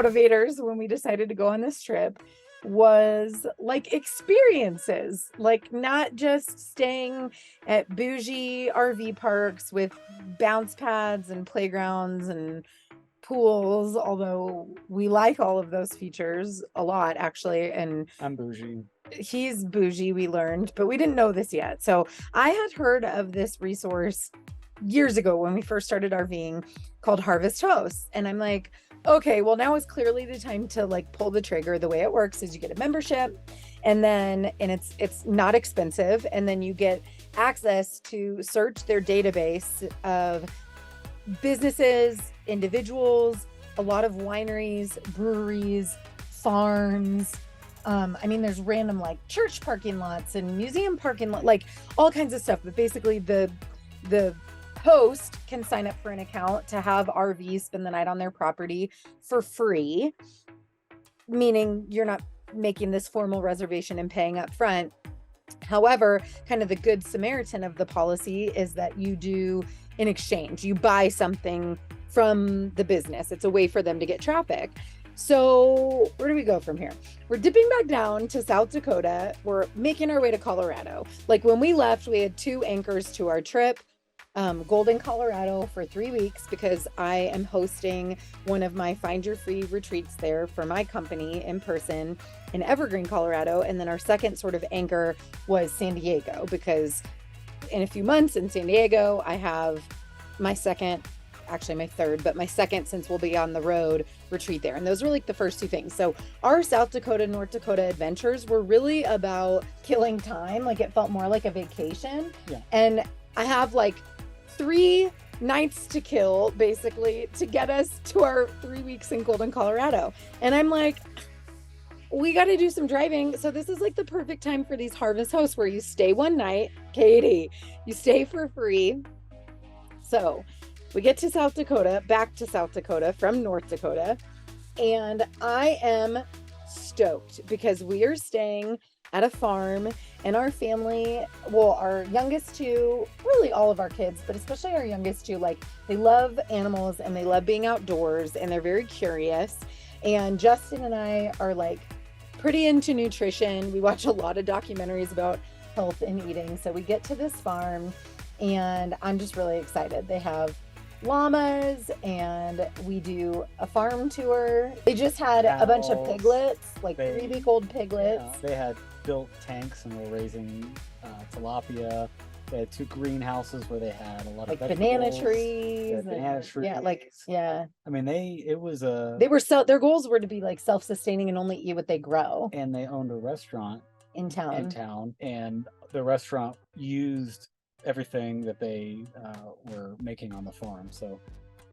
motivators when we decided to go on this trip was like experiences, like not just staying at bougie RV parks with bounce pads and playgrounds and pools, although we like all of those features a lot actually. And I'm bougie. he's bougie, we learned, but we didn't know this yet. So I had heard of this resource years ago when we first started RVing called Harvest Hosts. And I'm like, okay, well, now is clearly the time to like pull the trigger. The way it works is you get a membership and it's not expensive. And then you get access to search their database of businesses, individuals, a lot of wineries, breweries, farms. I mean, there's random like church parking lots and museum parking lot, like all kinds of stuff. But basically the host can sign up for an account to have RVs spend the night on their property for free, meaning you're not making this formal reservation and paying up front. However, kind of the good Samaritan of the policy is that you do in exchange, you buy something from the business. It's a way for them to get traffic. So where do we go from here? We're dipping back down to South Dakota. We're making our way to Colorado. Like when we left, we had 2 anchors to our trip. Golden, Colorado for 3 weeks because I am hosting one of my Find Your Free retreats there for my company in person in Evergreen, Colorado. And then our second sort of anchor was San Diego because in a few months in San Diego, I have my second, actually my third, but my second, since we'll be on the road, retreat there. And those were like the first 2 things. So our South Dakota, North Dakota adventures were really about killing time. Like it felt more like a vacation. Yeah. And I have like 3 nights to kill basically to get us to our 3 weeks in Golden, Colorado. And I'm like, we got to do some driving. So this is like the perfect time for these Harvest Hosts where you stay one night, Katie, you stay for free. So we get to South Dakota, back to South Dakota from North Dakota. And I am stoked because we are staying at a farm and our family, well, our youngest 2, really all of our kids, but especially our youngest 2, like they love animals and they love being outdoors and they're very curious. And Justin and I are like pretty into nutrition. We watch a lot of documentaries about health and eating. So we get to this farm and I'm just really excited. They have llamas and we do a farm tour. They just had a bunch of piglets, like 3-week-old piglets. Yeah, they had built tanks and were raising tilapia. They had 2 greenhouses where they had a lot of banana trees. Banana trees. Yeah. I mean, their goals were to be like self-sustaining and only eat what they grow. And they owned a restaurant in town, and the restaurant used everything that they were making on the farm. So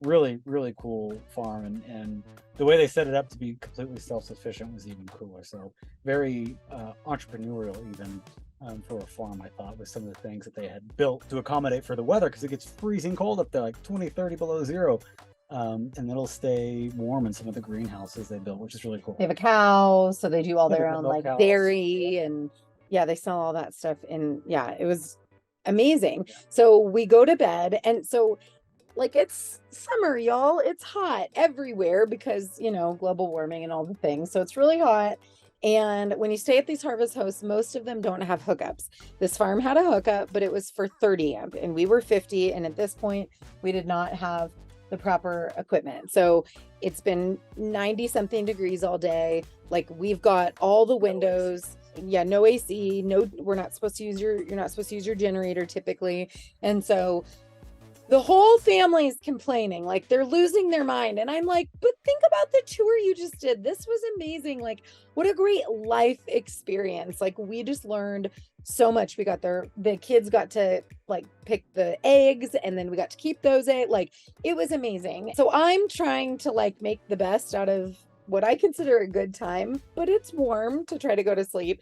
really, really cool farm. And the way they set it up to be completely self-sufficient was even cooler. So very entrepreneurial even for a farm, I thought, with some of the things that they had built to accommodate for the weather, because it gets freezing cold up there, like 20, 30 below zero. And it'll stay warm in some of the greenhouses they built, which is really cool. They have a cow, so they do all their own like dairy and they sell all that stuff. And it was amazing. So we go to bed, and so like it's summer, y'all. It's hot everywhere because global warming and all the things. So it's really hot. And when you stay at these Harvest Hosts, most of them don't have hookups. This farm had a hookup, but it was for 30 amp and we were 50. And at this point, we did not have the proper equipment. So it's been 90 something degrees all day. Like we've got all the windows. No AC, you're not supposed to use your generator typically. And so the whole family is complaining, like they're losing their mind. And I'm like, but think about the tour you just did. This was amazing. Like, what a great life experience. Like, we just learned so much. The kids got to like pick the eggs, and then we got to keep those eggs. Like, it was amazing. So I'm trying to like make the best out of what I consider a good time, but it's warm to try to go to sleep.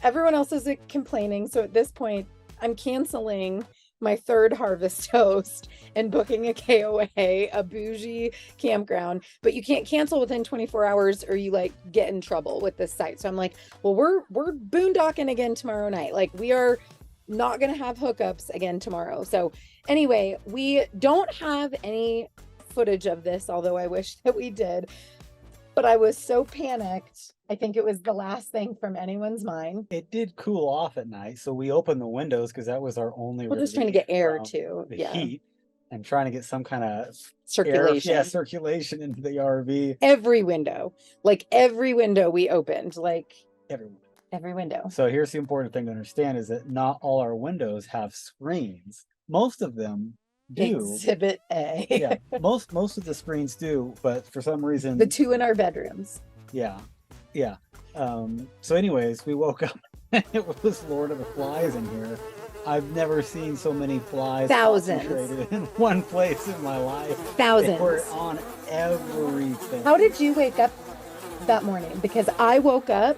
Everyone else is complaining. So at this point, I'm canceling my 3rd Harvest Host and booking a KOA, a bougie campground, but you can't cancel within 24 hours or you like get in trouble with this site. So I'm like, well, we're boondocking again tomorrow night. Like we are not going to have hookups again tomorrow. So anyway, we don't have any footage of this, although I wish that we did. but I was so panicked. I think it was the last thing from anyone's mind. It did cool off at night, so we opened the windows because that was our only We're just trying to get relief air from too. the Yeah. heat, and trying to get some kind of air, Circulation. circulation into the RV. Every window, like every window we opened, like Everyone. every window. So here's the important thing to understand is that not all our windows have screens. Most of them do. Exhibit A. Yeah, most of the screens do, but for some reason The two in our bedrooms. Yeah. So anyways, we woke up and it was Lord of the Flies in here. I've never seen so many flies Thousands. concentrated in one place in my life. Thousands. They were on everything. How did you wake up that morning? Because I woke up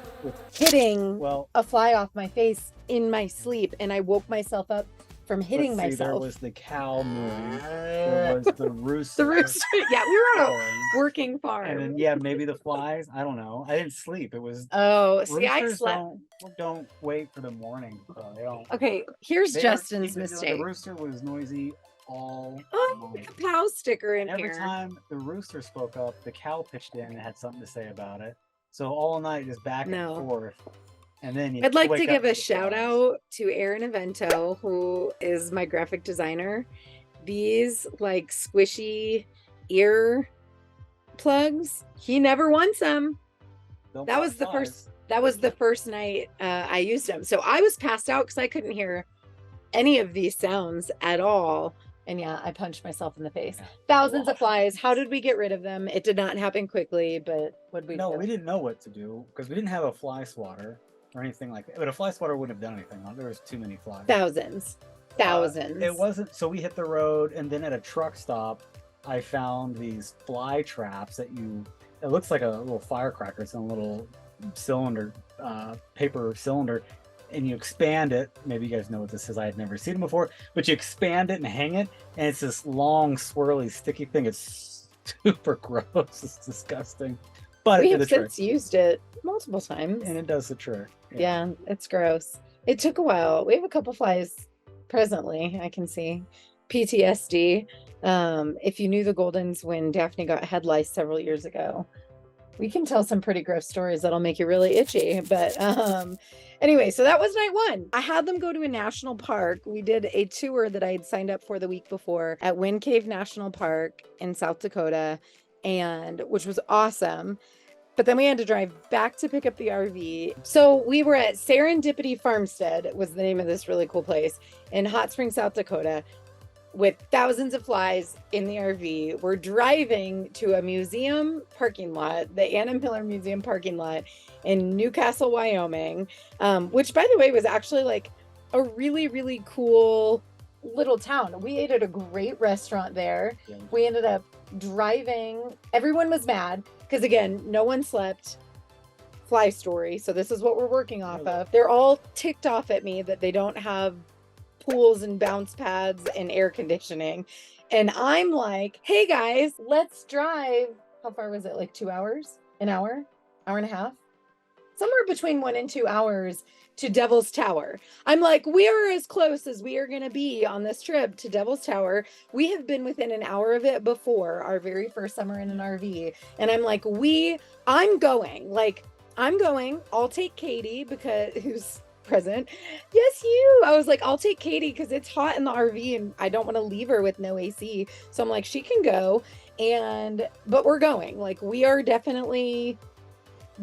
hitting a fly off my face in my sleep, and I woke myself up from hitting myself. There was the cow mooing. There was the rooster. The rooster. Yeah, we were on a working farm. And then maybe the flies. I don't know. I didn't sleep. It was. Oh, see, I slept. Don't wait for the morning. They don't. Okay, here's Justin's mistake. The rooster was noisy all. Oh, a cow sticker in Every here. time the rooster spoke up, the cow pitched in and had something to say about it. So all night, just back and forth. And then I'd like to give a shout out to Aaron Evento, who is my graphic designer. These like squishy ear plugs, he never wants them. That was the first night I used them. So I was passed out because I couldn't hear any of these sounds at all. And yeah, I punched myself in the face. Yeah. Thousands of flies. How did we get rid of them? It did not happen quickly, but what we do? We didn't know what to do because we didn't have a fly swatter or anything like that. But a fly swatter wouldn't have done anything. There was too many flies. Thousands. It wasn't. So we hit the road, and then at a truck stop, I found these fly traps that it looks like a little firecracker. It's in a little cylinder, paper cylinder, and you expand it. Maybe you guys know what this is. I had never seen it before, but you expand it and hang it, and it's this long, swirly, sticky thing. It's super gross. It's disgusting. But we have since used it multiple times, and it does the trick. Yeah, it's gross. It took a while. We have a couple flies presently. I can see PTSD. If you knew the Goldens when Daphne got head lice several years ago, we can tell some pretty gross stories that'll make you really itchy. But anyway, so that was night one. I had them go to a national park. We did a tour that I had signed up for the week before at Wind Cave National Park in South Dakota, which was awesome. But then we had to drive back to pick up the RV. So we were at Serendipity Farmstead, was the name of this really cool place, in Hot Springs, South Dakota, with thousands of flies in the RV. We're driving to a museum parking lot, the Anna Miller Museum parking lot in Newcastle, Wyoming, which, by the way, was actually like a really, really cool little town. We ate at a great restaurant there. Yeah. We ended up driving. Everyone was mad because, again, no one slept. Fly story. So this is what we're working off of. They're all ticked off at me that they don't have pools and bounce pads and air conditioning. And I'm like, hey guys, let's drive. How far was it? Like 2 hours? An hour? Hour and a half? Somewhere between 1 and 2 hours to Devil's Tower. I'm like, we are as close as we are going to be on this trip to Devil's Tower. We have been within an hour of it before, our very first summer in an RV. And I'm like, I'm going. I'll take Katie because who's present. Yes, you. I was like, I'll take Katie because it's hot in the RV and I don't want to leave her with no AC. So I'm like, she can go. But we're going. Like, we are definitely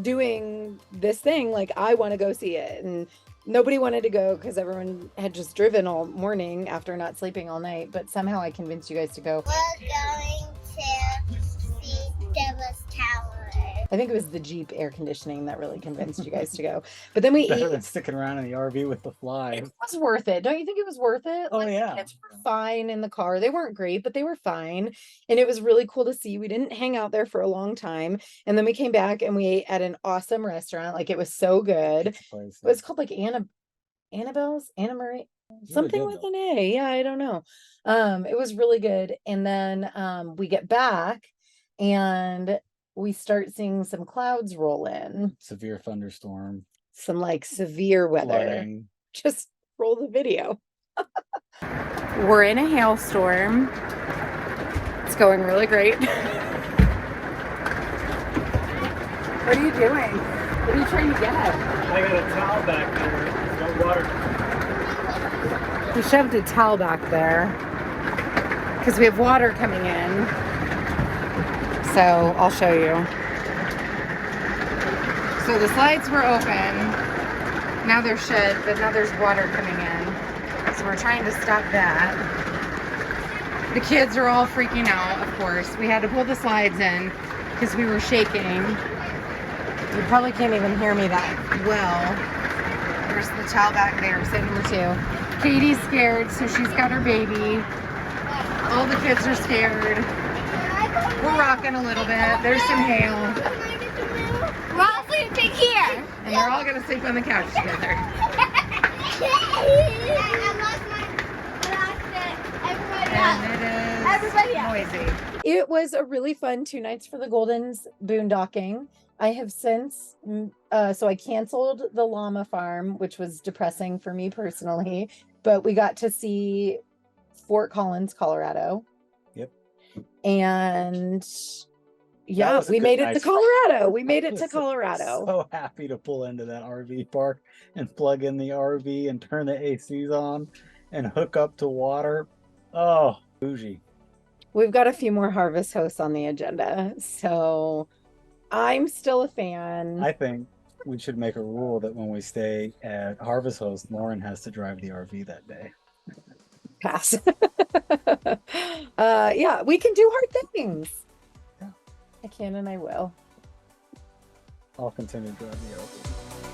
doing this thing. Like, I want to go see it. And nobody wanted to go because everyone had just driven all morning after not sleeping all night. But somehow I convinced you guys to go. We're going to see Devil's Tower. I think it was the Jeep air conditioning that really convinced you guys to go. But then we better than sticking around in the RV with the flies. It was worth it. Don't you think it was worth it? Oh, yeah. The kids were fine in the car. They weren't great, but they were fine. And it was really cool to see. We didn't hang out there for a long time. And then we came back and we ate at an awesome restaurant. Like, it was so good. It was called like Annabelle's, Anna Marie, something with an A. Yeah, I don't know. It was really good. And then we get back and we start seeing some clouds roll in. Severe thunderstorm. Some like severe weather. Flooding. Just roll the video. We're in a hailstorm. It's going really great. What are you doing? What are you trying to get? I got a towel back there. It's got water. We shoved a towel back there because we have water coming in. So I'll show you. So the slides were open. Now they're shut, but now there's water coming in. So we're trying to stop that. The kids are all freaking out, of course. We had to pull the slides in because we were shaking. You probably can't even hear me that well. There's the towel back there, sitting with two. Katie's scared, so she's got her baby. All the kids are scared. We're rocking a little bit. There's some hail. We're all sleeping here. And they're all gonna sleep on the couch together. And Everybody it is noisy. It was a really fun 2 nights for the Goldens boondocking. I have since, so I canceled the llama farm, which was depressing for me personally, but we got to see Fort Collins, Colorado. Yep. And yeah, was a we good made it night. to Colorado. We made I it to was Colorado. So happy to pull into that RV park and plug in the RV and turn the ACs on and hook up to water. Oh, bougie. We've got a few more Harvest hosts on the agenda. So I'm still a fan. I think we should make a rule that when we stay at Harvest Host, Lauren has to drive the RV that day. Pass. Yeah, we can do hard things. Yeah. I can and I will. I'll continue to drive the RV.